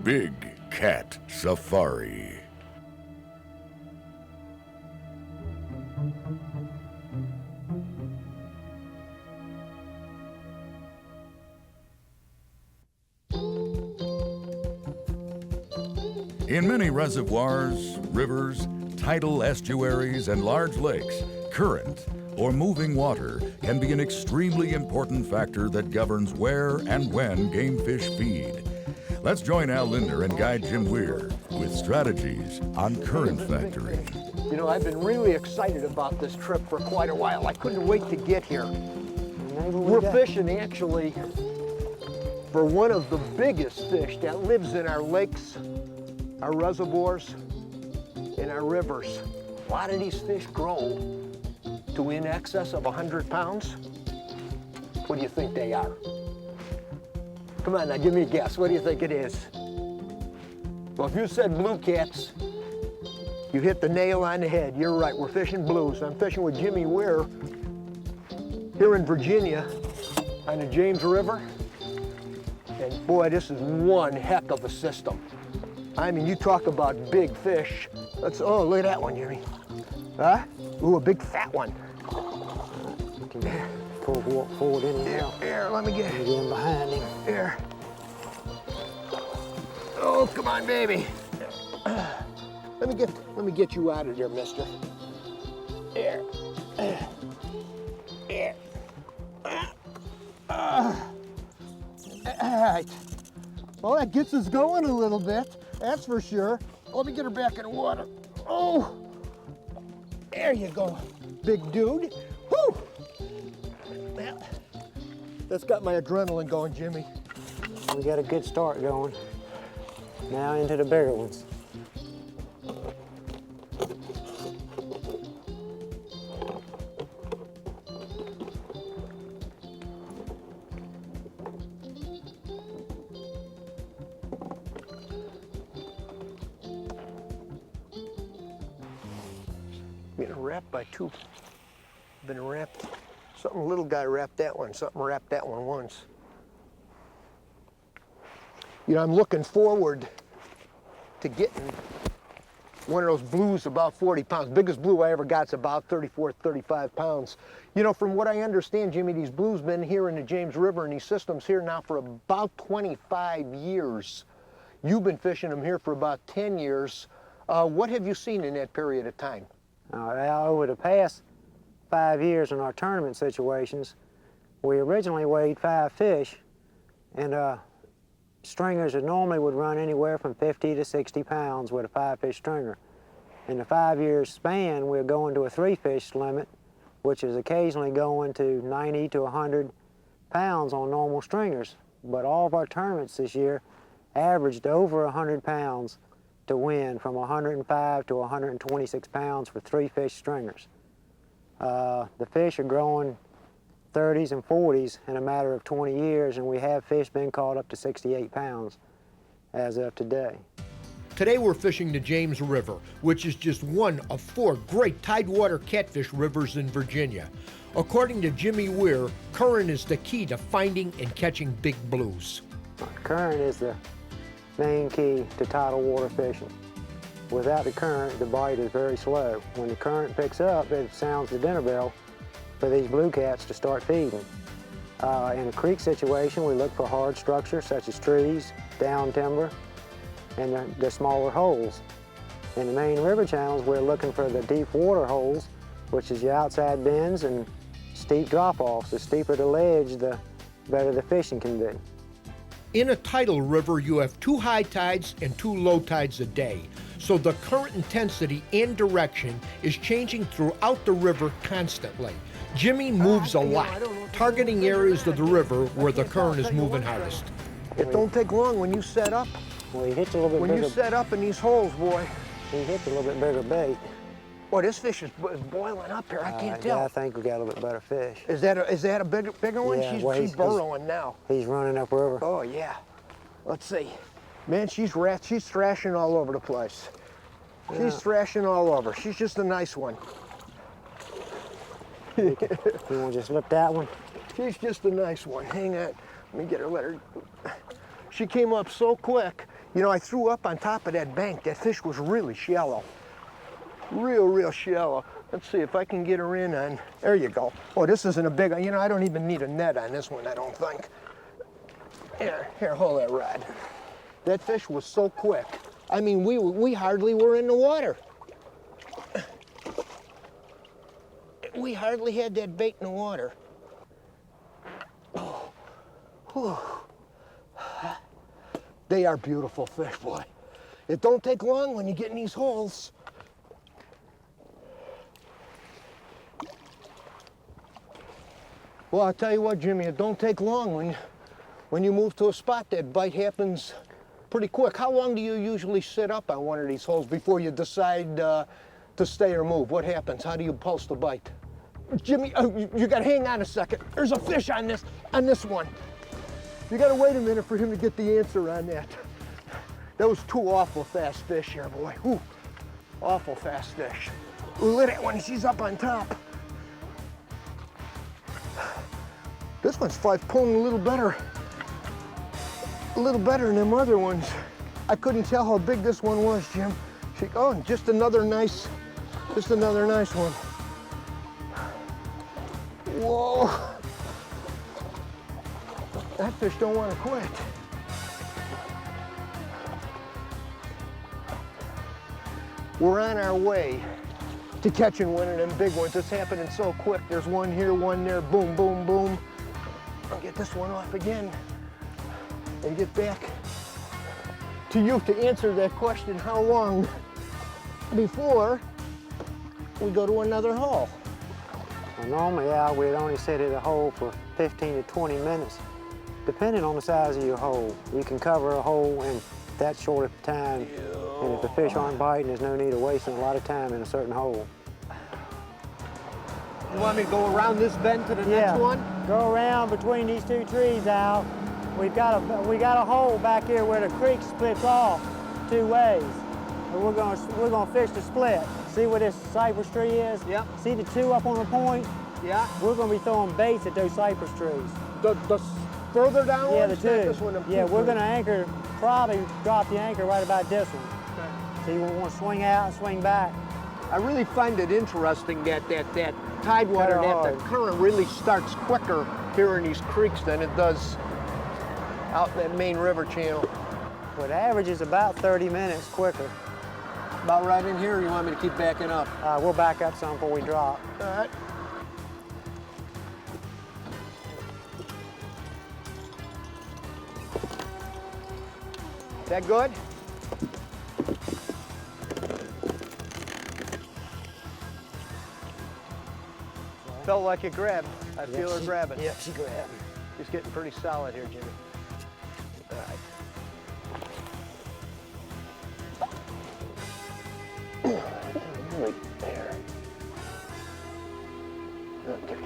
Big Cat Safari. In many reservoirs, rivers, tidal estuaries, and large lakes, current or moving water can be an extremely important factor that governs where and when game fish feed. Let's join Al Lindner and guide Jim Weir with strategies on current factoring. You know, I've been really excited about this trip for quite a while. I couldn't wait to get here. We're fishing actually for one of the biggest fish that lives in our lakes, our reservoirs, and our rivers. A lot of these fish grow to in excess of 100 pounds. What do you think they are? Come on now, give me a guess. What do you think it is? Well, if you said blue cats, you hit the nail on the head. You're right, we're fishing blues. I'm fishing with Jimmy Weir here in Virginia on the James River. And boy, this is one heck of a system. I mean, you talk about big fish. Oh, look at that one, Jimmy. Huh? Ooh, a big fat one. Walk forward in and out. Here, let me get in behind him. Here. Oh, come on, baby. Let me get you out of there, mister. Here. Here. All right. Well, that gets us going a little bit, that's for sure. Let me get her back in the water. Oh, there you go, big dude. Whew. Well, that's got my adrenaline going, Jimmy. We got a good start going. Now into the bigger ones. Been wrapped by two. Been wrapped. Something little guy wrapped that one. Something wrapped that one once. You know, I'm looking forward to getting one of those blues about 40 pounds. Biggest blue I ever got's about 34, 35 pounds. You know, from what I understand, Jimmy, these blues been here in the James River and these systems here now for about 25 years. You've been fishing them here for about 10 years. What have you seen in that period of time? Over the past 5 years in our tournament situations, we originally weighed 5 fish, and stringers that normally would run anywhere from 50 to 60 pounds with a 5-fish stringer. In the 5-year span, we're going to a 3-fish limit, which is occasionally going to 90 to 100 pounds on normal stringers. But all of our tournaments this year averaged over 100 pounds to win, from 105 to 126 pounds for 3-fish stringers. The fish are growing 30s and 40s in a matter of 20 years, and we have fish been caught up to 68 pounds as of today. Today we're fishing the James River, which is just one of 4 great tidewater catfish rivers in Virginia. According to Jimmy Weir, current is the key to finding and catching big blues. Current is the main key to tidal water fishing. Without the current, the bite is very slow. When the current picks up, it sounds the dinner bell for these blue cats to start feeding. In a creek situation, we look for hard structures such as trees, down timber, and the smaller holes. In the main river channels, we're looking for the deep water holes, which is your outside bends and steep drop-offs. The steeper the ledge, the better the fishing can be. In a tidal river, you have 2 high tides and 2 low tides a day, so the current intensity and direction is changing throughout the river constantly. Jimmy moves a lot, targeting areas of the river where the current is moving hardest. It don't take long when you set up. Well, he hits a little bit bigger. When you set up in these holes, boy. He hits a little bit bigger bait. Boy, this fish is boiling up here. I can't tell. Yeah, I think we got a little bit better fish. Is that a bigger one? Yeah, She's burrowing now. He's running upriver. Oh yeah. Let's see. Man, she's thrashing all over the place. Yeah. She's thrashing all over. She's just a nice one. You want to just lift that one? She's just a nice one. Hang on. Let me get her. She came up so quick. You know, I threw up on top of that bank. That fish was really shallow. Real shallow. Let's see if I can get her in on, there you go. Oh, this isn't a big, you know, I don't even need a net on this one, I don't think. Here, hold that rod. That fish was so quick. I mean, we hardly were in the water. We hardly had that bait in the water. Oh, whew. They are beautiful fish, boy. It don't take long when you get in these holes. Well, I'll tell you what, Jimmy, it don't take long when you move to a spot. That bite happens pretty quick. How long do you usually sit up on one of these holes before you decide to stay or move? What happens? How do you pulse the bite? Jimmy, you gotta hang on a second. There's a fish on this one. You gotta wait a minute for him to get the answer on that. That was two awful fast fish here, boy. Whew. Awful fast fish. Ooh, look at that one, she's up on top. This one's pulling a little better than them other ones. I couldn't tell how big this one was, Jim. Oh, just another nice one. Whoa. That fish don't want to quit. We're on our way to catching one of them big ones. It's happening so quick. There's one here, one there, boom, boom, boom. I'll get this one off again and get back to you to answer that question, how long before we go to another hole? Well, normally, Al, we'd only sit at a hole for 15 to 20 minutes, depending on the size of your hole. You can cover a hole in that short of time, and if the fish aren't biting, there's no need of wasting a lot of time in a certain hole. You want me to go around this bend to the next one? Go around between these two trees, Al. We got a hole back here where the creek splits off two ways. And we're gonna fish the split. See where this cypress tree is? Yep. See the two up on the point? Yeah. We're gonna be throwing baits at those cypress trees. The further down Yeah, ones? the two. This one, Yeah, we're gonna anchor, probably drop the anchor right about this one. Okay. So you want to swing out and swing back. I really find it interesting that tide water, that the current really starts quicker here in these creeks than it does out in that main river channel. Well, it averages about 30 minutes quicker. About right in here, or you want me to keep backing up? We'll back up some before we drop. All right. Is that good? Felt like it grabbed. I feel her grabbing. Yep, she grabbed. She's getting pretty solid here, Jimmy. All right. Right there. Okay.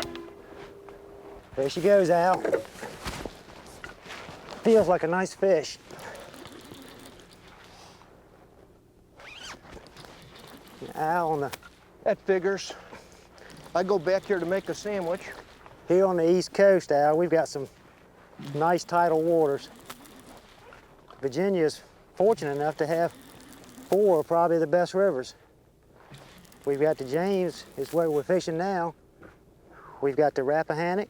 There she goes, Al. Feels like a nice fish. Al, on the... That figures. I go back here to make a sandwich. Here on the East Coast, Al, we've got some nice tidal waters. Virginia is fortunate enough to have 4 of probably the best rivers. We've got the James, is where we're fishing now. We've got the Rappahannock.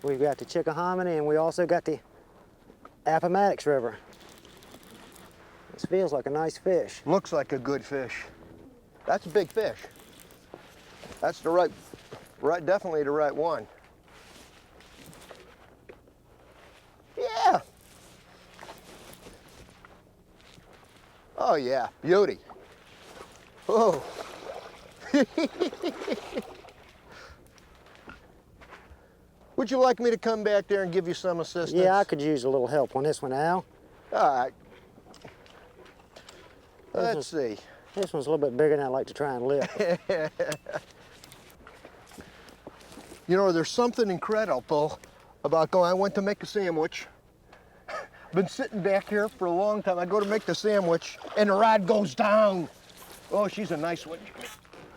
We've got the Chickahominy, and we also got the Appomattox River. This feels like a nice fish. Looks like a good fish. That's a big fish. That's the right, definitely the right one. Yeah. Oh yeah, beauty. Oh. Would you like me to come back there and give you some assistance? Yeah, I could use a little help on this one, Al. All right. Let's see. This one's a little bit bigger than I'd like to try and lift. You know, there's something incredible about going. I went to make a sandwich. Been sitting back here for a long time. I go to make the sandwich, and the rod goes down. Oh, she's a nice one.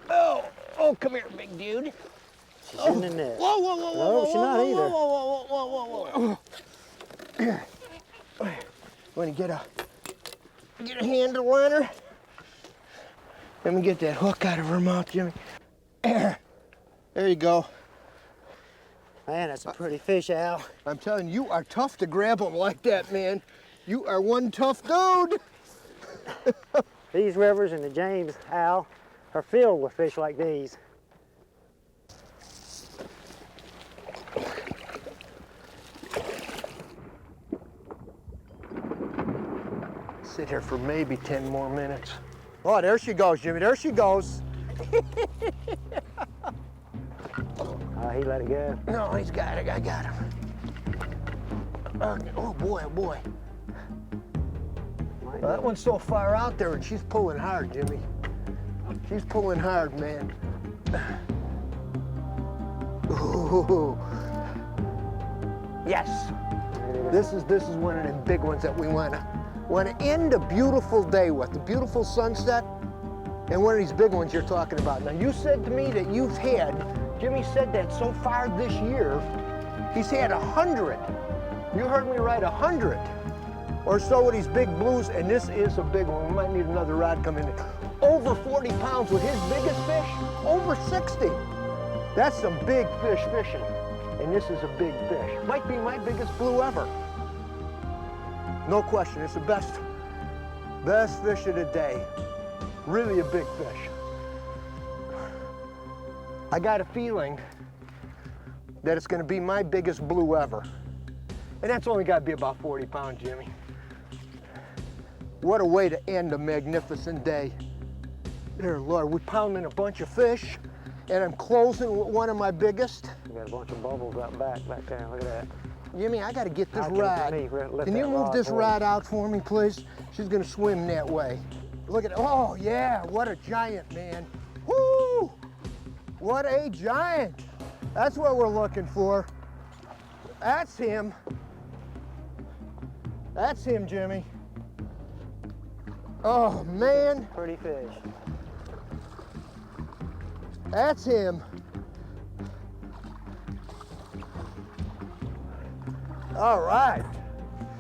Oh, come here, big dude. She's in the net. Whoa, whoa, whoa, No, she's not either. Whoa, whoa, whoa, whoa, whoa, whoa. Want to get a handle on her? Let me get that hook out of her mouth, Jimmy. There you go. Man, that's a pretty fish, Al. I'm telling you, you are tough to grab them like that, man. You are one tough dude. These rivers in the James, Al, are filled with fish like these. Sit here for maybe 10 more minutes. Oh, there she goes, Jimmy. There she goes. He let it go. No, he's got it. I got him. Oh boy, oh boy. Well, that one's so far out there, and she's pulling hard, Jimmy. She's pulling hard, man. Ooh. Yes. This is one of them big ones that we want to end a beautiful day with, a beautiful sunset, and one of these big ones you're talking about. Now, you said to me that you've had, Jimmy said that so far this year, he's had 100. You heard me right, 100 or so of these big blues, and this is a big one. We might need another rod coming in. Over 40 pounds with his biggest fish, over 60. That's some big fish fishing, and this is a big fish. Might be my biggest blue ever. No question, it's the best fish of the day. Really a big fish. I got a feeling that it's gonna be my biggest blue ever. And that's only gotta be about 40 pounds, Jimmy. What a way to end a magnificent day. There, Lord, we're pounding a bunch of fish, and I'm closing with one of my biggest. We got a bunch of bubbles out back there. Look at that. Jimmy, I gotta get this rod. Can you move this rod out for me, please? She's gonna swim that way. Look at it. Oh, yeah, what a giant, man. Woo! What a giant. That's what we're looking for. That's him. That's him, Jimmy. Oh, man. Pretty fish. That's him. All right.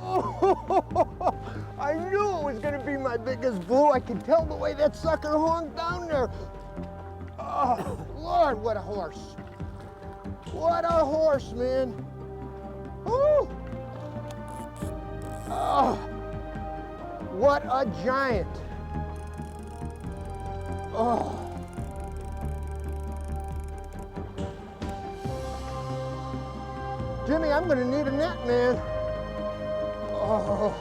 Oh, I knew it was going to be my biggest blue. I could tell the way that sucker hung down there. Oh, Lord, what a horse. What a horse, man. Woo. Oh, what a giant. Oh. Jimmy, I'm gonna need a net, man. Oh,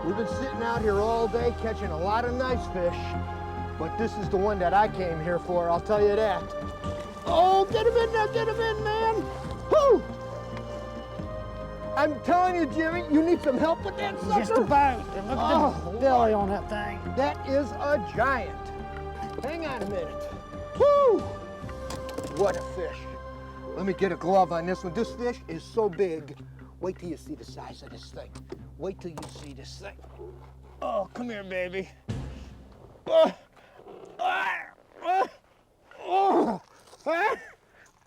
we've been sitting out here all day catching a lot of nice fish, but this is the one that I came here for, I'll tell you that. Oh, get him in there, get him in, man. Woo! I'm telling you, Jimmy, you need some help with that sucker. Just about. And look at the belly on that thing. That is a giant. Hang on a minute. Woo! What a fish. Let me get a glove on this one. This fish is so big. Wait till you see the size of this thing. Wait till you see this thing. Oh, come here, baby.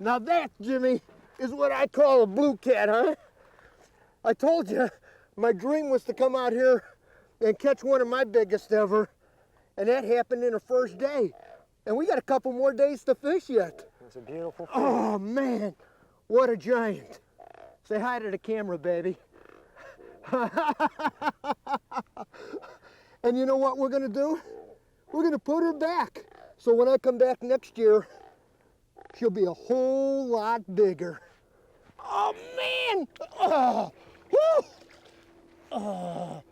Now that, Jimmy, is what I call a blue cat, huh? I told you, my dream was to come out here and catch one of my biggest ever, and that happened in the first day. And we got a couple more days to fish yet. It's a beautiful fish. Oh, man, what a giant. Say hi to the camera, baby. And you know what we're gonna do? We're gonna put her back. So when I come back next year, she'll be a whole lot bigger. Oh, man! Oh, woo! Oh.